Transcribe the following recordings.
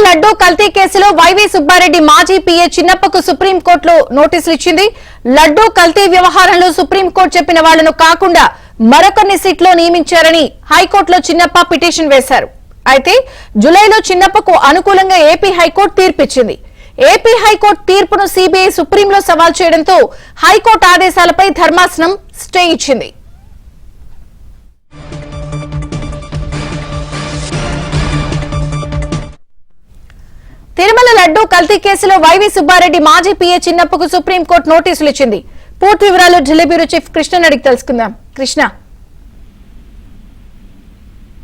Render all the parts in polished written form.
లడ్డూ కల్తీ కేసులో వైవి సుబ్బారెడ్డి మాజీ పీఏ చిన్నప్పకు సుప్రీంకోర్టులో నోటీసులు ఇచ్చింది. లడ్డూ కల్తీ వ్యవహారంలో సుప్రీంకోర్టు చెప్పిన వాళ్లను కాకుండా మరొకరిని సిట్లో నియమించారని హైకోర్టులో చిన్నప్ప పిటిషన్ వేశారు. అయితే జులైలో చిన్నప్పకు అనుకూలంగా ఏపీ హైకోర్టు తీర్పిచ్చింది. ఏపీ హైకోర్టు తీర్పును సీబీఐ సుప్రీంలో సవాల్ చేయడంతో హైకోర్టు ఆదేశాలపై ధర్మాసనం స్టే ఇచ్చింది. తిరుమల లడ్డూ కల్తీ కేసులో వైవి సుబ్బారెడ్డి మాజీ పీఏ చిన్నప్పకు సుప్రీంకోర్టు నోటీసులు ఇచ్చింది. పూర్తి వివరాలు ఢిల్లీ బ్యూరో చీఫ్ కృష్ణ అడిగి తెలుసుకుందాం. కృష్ణ,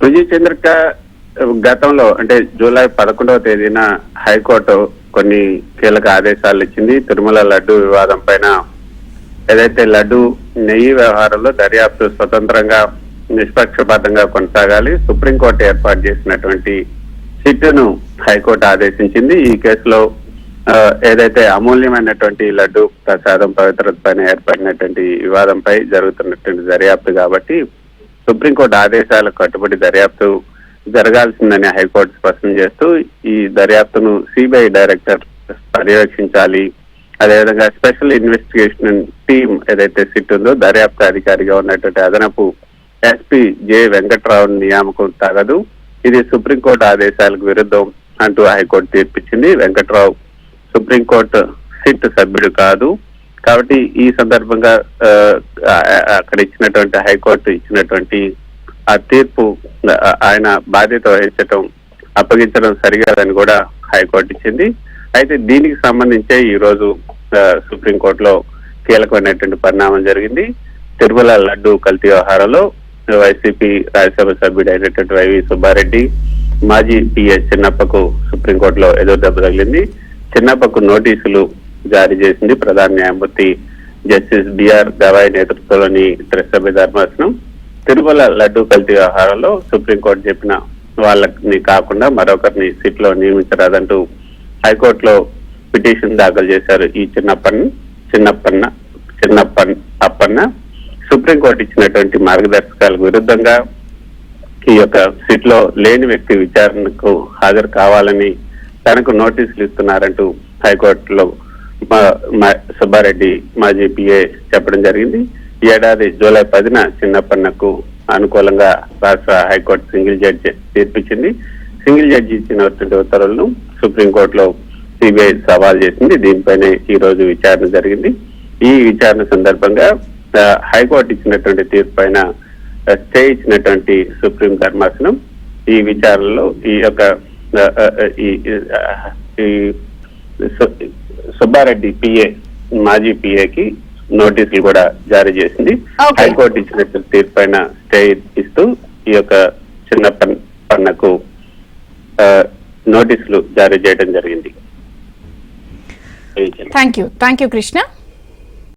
విజయ్ చంద్రిక గతంలో అంటే జూలై 11వ తేదీన హైకోర్టు కొన్ని కీలక ఆదేశాలు ఇచ్చింది. తిరుమల లడ్డూ వివాదం పైన ఏదైతే లడ్డూ నెయ్యి వ్యవహారంలో దర్యాప్తు స్వతంత్రంగా నిష్పక్షపాతంగా కొనసాగాలి, సుప్రీంకోర్టు ఏర్పాటు చేసినటువంటి సిట్ను హైకోర్టు ఆదేశించింది. ఈ కేసులో ఏదైతే అమూల్యమైనటువంటి లడ్డూ ప్రసాదం పవిత్రత పైన ఏర్పడినటువంటి వివాదంపై జరుగుతున్నటువంటి దర్యాప్తు కాబట్టి సుప్రీంకోర్టు ఆదేశాలకు కట్టుబడి దర్యాప్తు జరగాల్సిందని హైకోర్టు స్పష్టం చేస్తూ ఈ దర్యాప్తును సిబిఐ డైరెక్టర్ పర్యవేక్షించాలి. అదేవిధంగా స్పెషల్ ఇన్వెస్టిగేషన్ టీమ్ ఏదైతే సిట్ ఉందో దర్యాప్తు అధికారిగా ఉన్నటువంటి అదనపు ఎస్పీ జె వెంకట్రావు నియామకం తగదు, ఇది సుప్రీంకోర్టు ఆదేశాలకు విరుద్ధం అంటూ హైకోర్టు తీర్పిచ్చింది. వెంకట్రావు సుప్రీంకోర్టు సిట్ సభ్యుడు కాదు కాబట్టి ఈ సందర్భంగా అక్కడ ఇచ్చినటువంటి హైకోర్టు ఇచ్చినటువంటి ఆ తీర్పు ఆయన బాధ్యత వహించడం అప్పగించడం సరికాదని కూడా హైకోర్టు ఇచ్చింది. అయితే దీనికి సంబంధించే ఈ రోజు సుప్రీంకోర్టులో కీలకమైనటువంటి పరిణామం జరిగింది. తిరుమల లడ్డూ కల్తీ వ్యవహారంలో వైసీపీ రాజ్యసభ సభ్యుడు అయినటువంటి వైవి సుబ్బారెడ్డి మాజీ పీఏ చిన్నప్పకు సుప్రీంకోర్టులో ఎదురు దెబ్బ తగిలింది. చిన్నప్పకు నోటీసులు జారీ చేసింది ప్రధాన న్యాయమూర్తి జస్టిస్ బిఆర్ గవాయ్ నేతృత్వంలోని త్రిసభ్య ధర్మాసనం. తిరుమల లడ్డూ కల్తీ వ్యవహారంలో సుప్రీంకోర్టు చెప్పిన వాళ్ళని కాకుండా మరొకరిని సిట్లో నియమించరాదంటూ హైకోర్టులో పిటిషన్ దాఖలు చేశారు ఈ అప్పన్న. సుప్రీంకోర్టు ఇచ్చినటువంటి మార్గదర్శకాలకు విరుద్ధంగా ఈ యొక్క సిట్ లో లేని వ్యక్తి విచారణకు హాజరు కావాలని తనకు నోటీసులు ఇస్తున్నారంటూ హైకోర్టులో సుబ్బారెడ్డి మాజీ పిఏ చెప్పడం జరిగింది. ఈ ఏడాది జూలై 10న చిన్నప్పన్నకు అనుకూలంగా రాష్ట్ర హైకోర్టు సింగిల్ జడ్జి తీర్పిచ్చింది. సింగిల్ జడ్జి ఇచ్చినటువంటి ఉత్తర్వులను సుప్రీంకోర్టులో సిబిఐ సవాల్ చేసింది. దీనిపైనే ఈ రోజు విచారణ జరిగింది. ఈ విచారణ సందర్భంగా హైకోర్టు ఇచ్చినటువంటి తీర్పు పైన స్టే ఇచ్చినటువంటి సుప్రీం ధర్మాసనం ఈ విచారణలో ఈ యొక్క సుబ్బారెడ్డి పిఏ మాజీ పిఏకి నోటీసులు కూడా జారీ చేసింది. హైకోర్టు ఇచ్చినటువంటి తీర్పు పైన స్టే ఇస్తూ ఈ యొక్క చిన్నప్పన్నకు నోటీసులు జారీ చేయడం జరిగింది. Thank you Krishna.